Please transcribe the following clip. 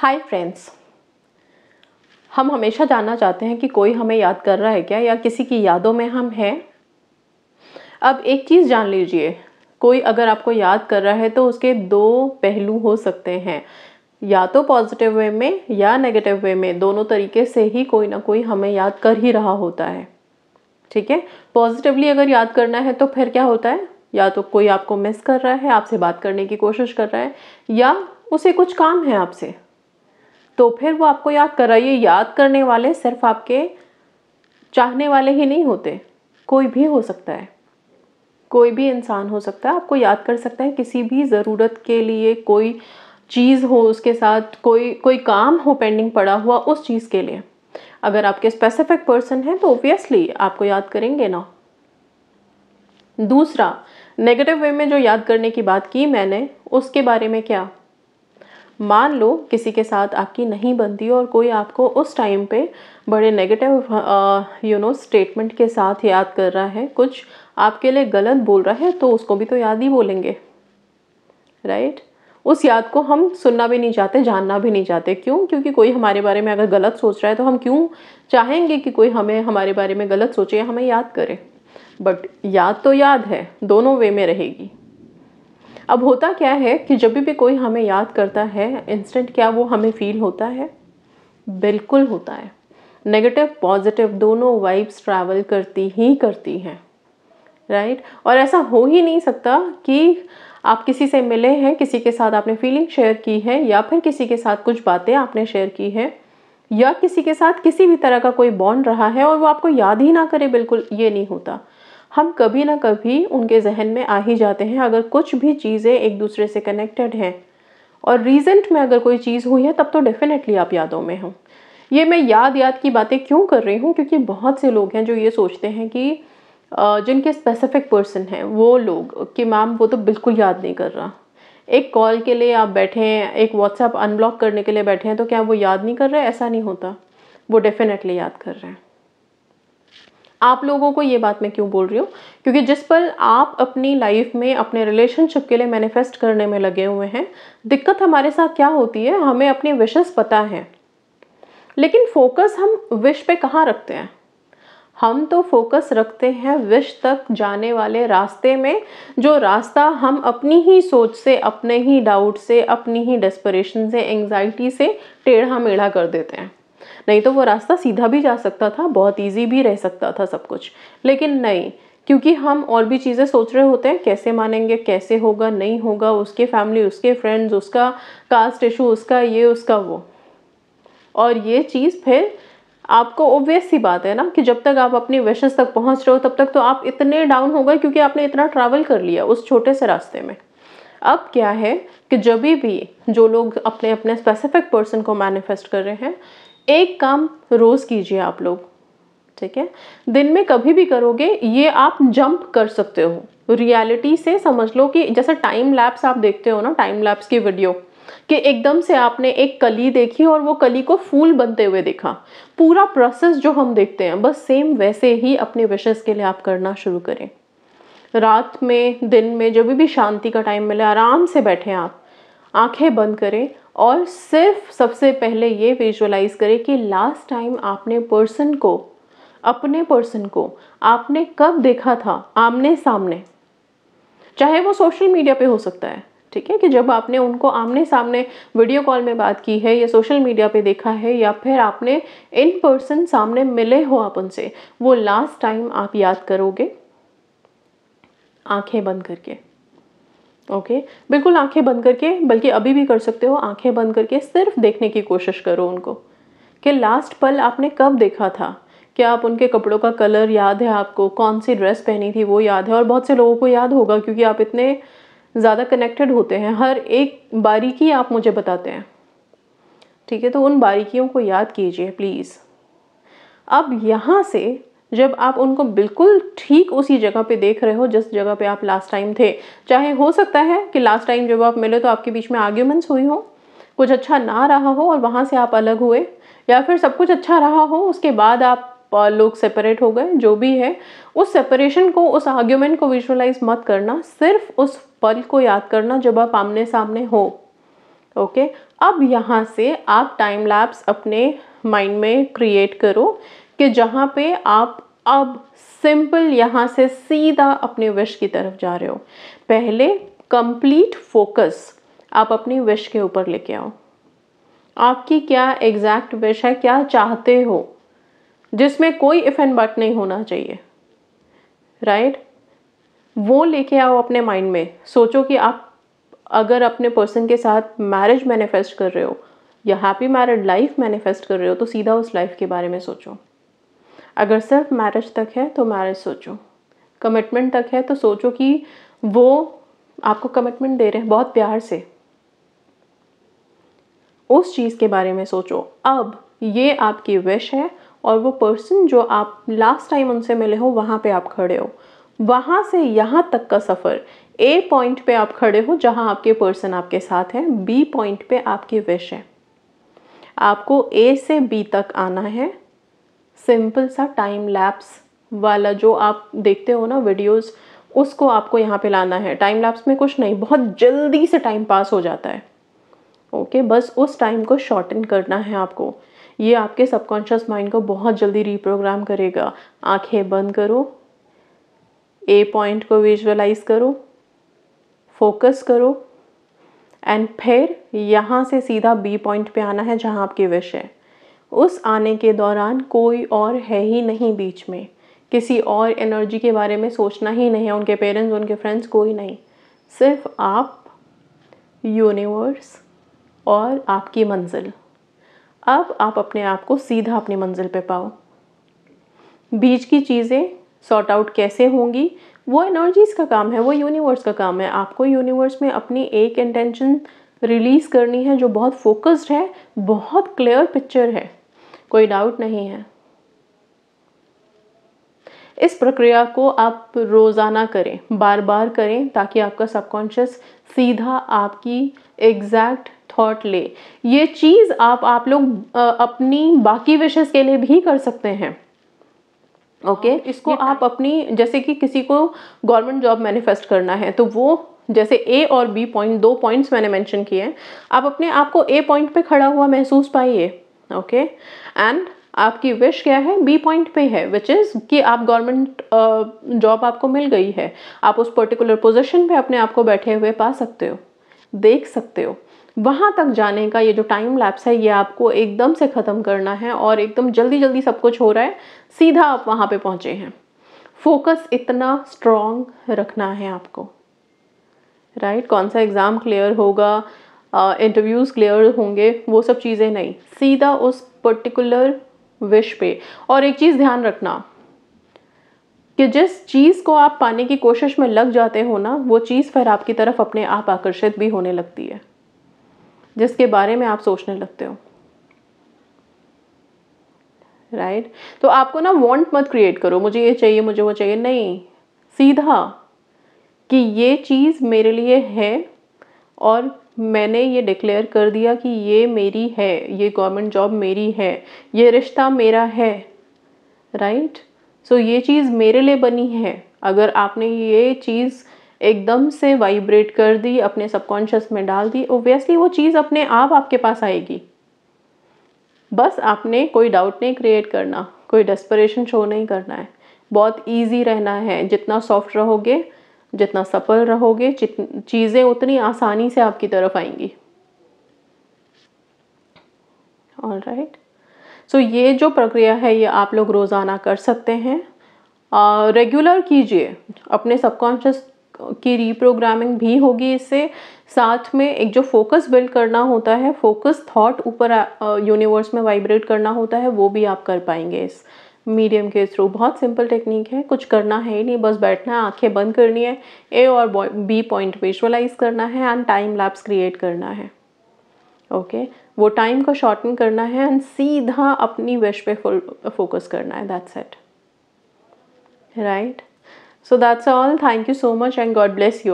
Hi friends. हम हमेशा जानना चाहते हैं कि कोई हमें याद कर रहा है क्या, या किसी की यादों में हम हैं। अब एक चीज़ जान लीजिए, कोई अगर आपको याद कर रहा है तो उसके दो पहलू हो सकते हैं, या तो पॉजिटिव वे में या नेगेटिव वे में। दोनों तरीके से ही कोई ना कोई हमें याद कर ही रहा होता है। ठीक है, पॉजिटिवली अगर याद करना है तो फिर क्या होता है, या तो कोई आपको मिस कर रहा है, आपसे बात करने की कोशिश कर रहा है, या उसे कुछ काम है आपसे, तो फिर वो आपको याद कर रहा है। ये याद करने वाले सिर्फ आपके चाहने वाले ही नहीं होते, कोई भी हो सकता है, कोई भी इंसान हो सकता है आपको याद कर सकता है किसी भी ज़रूरत के लिए। कोई चीज़ हो उसके साथ, कोई काम हो पेंडिंग पड़ा हुआ उस चीज़ के लिए। अगर आपके स्पेसिफिक पर्सन है तो ऑब्वियसली आपको याद करेंगे ना। दूसरा, नेगेटिव वे में जो याद करने की बात की मैंने, उसके बारे में क्या, मान लो किसी के साथ आपकी नहीं बनती और कोई आपको उस टाइम पे बड़े नेगेटिव स्टेटमेंट के साथ याद कर रहा है, कुछ आपके लिए गलत बोल रहा है, तो उसको भी तो याद ही बोलेंगे, राइट। उस याद को हम सुनना भी नहीं चाहते, जानना भी नहीं चाहते। क्यों? क्योंकि कोई हमारे बारे में अगर गलत सोच रहा है तो हम क्यों चाहेंगे कि कोई हमें हमारे बारे में गलत सोचे या हमें याद करे। बट याद तो याद है, दोनों वे में रहेगी। अब होता क्या है कि जब भी कोई हमें याद करता है, इंस्टेंट क्या वो हमें फील होता है? बिल्कुल होता है। नेगेटिव पॉजिटिव दोनों वाइब्स ट्रैवल करती हैं, राइट। और ऐसा हो ही नहीं सकता कि आप किसी से मिले हैं, किसी के साथ आपने फीलिंग शेयर की है, या फिर किसी के साथ कुछ बातें आपने शेयर की है, या किसी के साथ किसी भी तरह का कोई बॉन्ड रहा है और वो आपको याद ही ना करे। बिल्कुल ये नहीं होता। हम कभी ना कभी उनके जहन में आ ही जाते हैं, अगर कुछ भी चीज़ें एक दूसरे से कनेक्टेड हैं और रीसेंट में अगर कोई चीज़ हुई है, तब तो डेफिनेटली आप यादों में हो। ये मैं याद की बातें क्यों कर रही हूँ, क्योंकि बहुत से लोग हैं जो ये सोचते हैं कि जिनके स्पेसिफिक पर्सन हैं वो लोग कि मैम वो तो बिल्कुल याद नहीं कर रहा। एक कॉल के लिए आप बैठे हैं, एक व्हाट्सएप अनब्लॉक करने के लिए बैठे हैं, तो क्या वो याद नहीं कर रहे? ऐसा नहीं होता, वो डेफिनेटली याद कर रहे हैं। आप लोगों को ये बात मैं क्यों बोल रही हूँ, क्योंकि जिस पल आप अपनी लाइफ में अपने रिलेशनशिप के लिए मैनिफेस्ट करने में लगे हुए हैं, दिक्कत हमारे साथ क्या होती है, हमें अपनी विशेस पता है, लेकिन फोकस हम विश पे कहाँ रखते हैं? हम तो फोकस रखते हैं विश तक जाने वाले रास्ते में, जो रास्ता हम अपनी ही सोच से, अपने ही डाउट से, अपनी ही डेस्परेशन से, एंग्जाइटी से टेढ़ा मेढ़ा कर देते हैं। नहीं तो वो रास्ता सीधा भी जा सकता था, बहुत इजी भी रह सकता था सब कुछ, लेकिन नहीं, क्योंकि हम और भी चीज़ें सोच रहे होते हैं। कैसे मानेंगे, कैसे होगा, नहीं होगा, उसके फैमिली, उसके फ्रेंड्स, उसका कास्ट इशू, उसका ये, उसका वो। और ये चीज़ फिर आपको ऑब्वियस सी बात है ना कि जब तक आप अपनी विशेस तक पहुंच रहे हो, तब तक तो आप इतने डाउन हो गए, क्योंकि आपने इतना ट्रैवल कर लिया उस छोटे से रास्ते में। अब क्या है कि जब भी जो लोग अपने अपने स्पेसिफिक पर्सन को मैनिफेस्ट कर रहे हैं, एक काम रोज़ कीजिए आप लोग, ठीक है। दिन में कभी भी करोगे, ये आप जंप कर सकते हो रियलिटी से। समझ लो कि जैसे टाइम लैप्स आप देखते हो ना, टाइम लैप्स की वीडियो, कि एकदम से आपने एक कली देखी और वो कली को फूल बनते हुए देखा। पूरा प्रोसेस जो हम देखते हैं, बस सेम वैसे ही अपने विशेस के लिए आप करना शुरू करें। रात में, दिन में, जब भी शांति का टाइम मिले, आराम से बैठें आप, आंखें बंद करें और सिर्फ सबसे पहले ये विजुअलाइज करें कि लास्ट टाइम आपने पर्सन को, अपने पर्सन को आपने कब देखा था आमने सामने। चाहे वो सोशल मीडिया पे हो सकता है, ठीक है, कि जब आपने उनको आमने सामने वीडियो कॉल में बात की है, या सोशल मीडिया पे देखा है, या फिर आपने इन पर्सन सामने मिले हो आप उनसे, वो लास्ट टाइम आप याद करोगे आंखें बंद करके। ओके, बिल्कुल आंखें बंद करके, बल्कि अभी भी कर सकते हो, आंखें बंद करके सिर्फ देखने की कोशिश करो उनको, कि लास्ट पल आपने कब देखा था। क्या आप उनके कपड़ों का कलर याद है आपको, कौन सी ड्रेस पहनी थी वो याद है। और बहुत से लोगों को याद होगा, क्योंकि आप इतने ज़्यादा कनेक्टेड होते हैं, हर एक बारीकी आप मुझे बताते हैं, ठीक है। तो उन बारीकियों को याद कीजिए प्लीज़। अब यहाँ से जब आप उनको बिल्कुल ठीक उसी जगह पे देख रहे हो जिस जगह पे आप लास्ट टाइम थे, चाहे हो सकता है कि लास्ट टाइम जब आप मिले तो आपके बीच में आर्ग्यूमेंट्स हुई हो, कुछ अच्छा ना रहा हो और वहाँ से आप अलग हुए, या फिर सब कुछ अच्छा रहा हो, उसके बाद आप लोग सेपरेट हो गए। जो भी है, उस सेपरेशन को, उस आर्ग्यूमेंट को विजुअलाइज मत करना, सिर्फ उस पल को याद करना जब आप आमने सामने हो, ओके, अब यहाँ से आप टाइम लैप्स अपने माइंड में क्रिएट करो कि जहाँ पे आप अब सिंपल यहाँ से सीधा अपने विश की तरफ जा रहे हो। पहले कंप्लीट फोकस आप अपनी विश के ऊपर लेके आओ। आपकी क्या एग्जैक्ट विश है, क्या चाहते हो, जिसमें कोई इफ एंड बट नहीं होना चाहिए, राइट? वो लेके आओ अपने माइंड में। सोचो कि आप अगर अपने पर्सन के साथ मैरिज मैनिफेस्ट कर रहे हो या हैप्पी मैरिड लाइफ मैनिफेस्ट कर रहे हो तो सीधा उस लाइफ के बारे में सोचो। अगर सिर्फ मैरिज तक है तो मैरिज सोचो, कमिटमेंट तक है तो सोचो कि वो आपको कमिटमेंट दे रहे हैं बहुत प्यार से, उस चीज़ के बारे में सोचो। अब ये आपकी विश है और वो पर्सन जो आप लास्ट टाइम उनसे मिले हो वहाँ पे आप खड़े हो। वहाँ से यहाँ तक का सफ़र, ए पॉइंट पे आप खड़े हो जहाँ आपके पर्सन आपके साथ हैं, बी पॉइंट पे आपकी विश है। आपको ए से बी तक आना है। सिंपल सा टाइम लैप्स वाला जो आप देखते हो ना वीडियोस, उसको आपको यहाँ पे लाना है। टाइम लैप्स में कुछ नहीं, बहुत जल्दी से टाइम पास हो जाता है। ओके, बस उस टाइम को शॉर्टन करना है आपको। ये आपके सबकॉन्शियस माइंड को बहुत जल्दी रीप्रोग्राम करेगा। आंखें बंद करो, ए पॉइंट को विजुअलाइज करो, फोकस करो एंड फिर यहाँ से सीधा बी पॉइंट पे आना है जहाँ आपकी विश है। उस आने के दौरान कोई और है ही नहीं बीच में, किसी और एनर्जी के बारे में सोचना ही नहीं है, उनके पेरेंट्स, उनके फ्रेंड्स, कोई नहीं, सिर्फ आप, यूनिवर्स और आपकी मंजिल। अब आप अपने आप को सीधा अपनी मंजिल पे पाओ। बीच की चीज़ें सॉर्ट आउट कैसे होंगी वो एनर्जीज़ का काम है, वो यूनिवर्स का काम है। आपको यूनिवर्स में अपनी एक इंटेंशन रिलीज़ करनी है जो बहुत फोकस्ड है, बहुत क्लियर पिक्चर है, कोई डाउट नहीं है। इस प्रक्रिया को आप रोज़ाना करें, बार बार करें, ताकि आपका सबकॉन्शियस सीधा आपकी एग्जैक्ट थॉट ले। ये चीज़ आप लोग अपनी बाकी विशेस के लिए भी कर सकते हैं। ओके, इसको आप अपनी, जैसे कि किसी को गवर्नमेंट जॉब मैनिफेस्ट करना है तो वो जैसे ए और बी पॉइंट, दो पॉइंट्स मैंने मेंशन किए हैं, आप अपने आप को ए पॉइंट पे खड़ा हुआ महसूस पाइए। ओके, एंड आपकी विश क्या है, बी पॉइंट पे है, विच इज़ कि आप गवर्नमेंट जॉब आपको मिल गई है, आप उस पर्टिकुलर पोजीशन पे अपने आप को बैठे हुए पा सकते हो, देख सकते हो। वहाँ तक जाने का ये जो टाइम लैप्स है ये आपको एकदम से ख़त्म करना है और एकदम जल्दी जल्दी सब कुछ हो रहा है, सीधा आप वहाँ पे पहुँचे हैं। फोकस इतना स्ट्रॉन्ग रखना है आपको, राइट? कौन सा एग्ज़ाम क्लियर होगा, इंटरव्यूज़ क्लियर होंगे, वो सब चीज़ें नहीं, सीधा उस पर्टिकुलर विश पे। और एक चीज़ ध्यान रखना कि जिस चीज़ को आप पाने की कोशिश में लग जाते हो ना, वो चीज़ फिर आपकी तरफ अपने आप आकर्षित भी होने लगती है, जिसके बारे में आप सोचने लगते हो, राइट? तो आपको ना वांट मत क्रिएट करो, मुझे ये चाहिए, मुझे वो चाहिए, नहीं, सीधा कि ये चीज़ मेरे लिए है और मैंने ये डिक्लेयर कर दिया कि ये मेरी है, ये गवर्नमेंट जॉब मेरी है, ये रिश्ता मेरा है, राइट? सो ये चीज़ मेरे लिए बनी है। अगर आपने ये चीज़ एकदम से वाइब्रेट कर दी, अपने सबकॉन्शियस में डाल दी, ओब्वियसली वो चीज़ अपने आप आपके पास आएगी। बस आपने कोई डाउट नहीं क्रिएट करना, कोई डेस्परेशन शो नहीं करना है, बहुत ईजी रहना है। जितना सॉफ्ट रहोगे, जितना सफल रहोगे, चीज़ें उतनी आसानी से आपकी तरफ आएंगी। ऑलराइट, सो ये जो प्रक्रिया है ये आप लोग रोज़ाना कर सकते हैं, रेगुलर कीजिए। अपने सबकॉन्शियस की रीप्रोग्रामिंग भी होगी इससे, साथ में एक जो फोकस बिल्ड करना होता है, फोकस थॉट ऊपर यूनिवर्स में वाइब्रेट करना होता है, वो भी आप कर पाएंगे इस मीडियम के थ्रू। बहुत सिंपल टेक्निक है, कुछ करना है ही नहीं, बस बैठना है, आंखें बंद करनी है, ए और बी पॉइंट विजुअलाइज करना है एंड टाइम लैप्स क्रिएट करना है। ओके, वो टाइम को शॉर्टन करना है एंड सीधा अपनी विश पे फुल फोकस करना है, that's it, right? So that's all. Thank you so much and God bless you.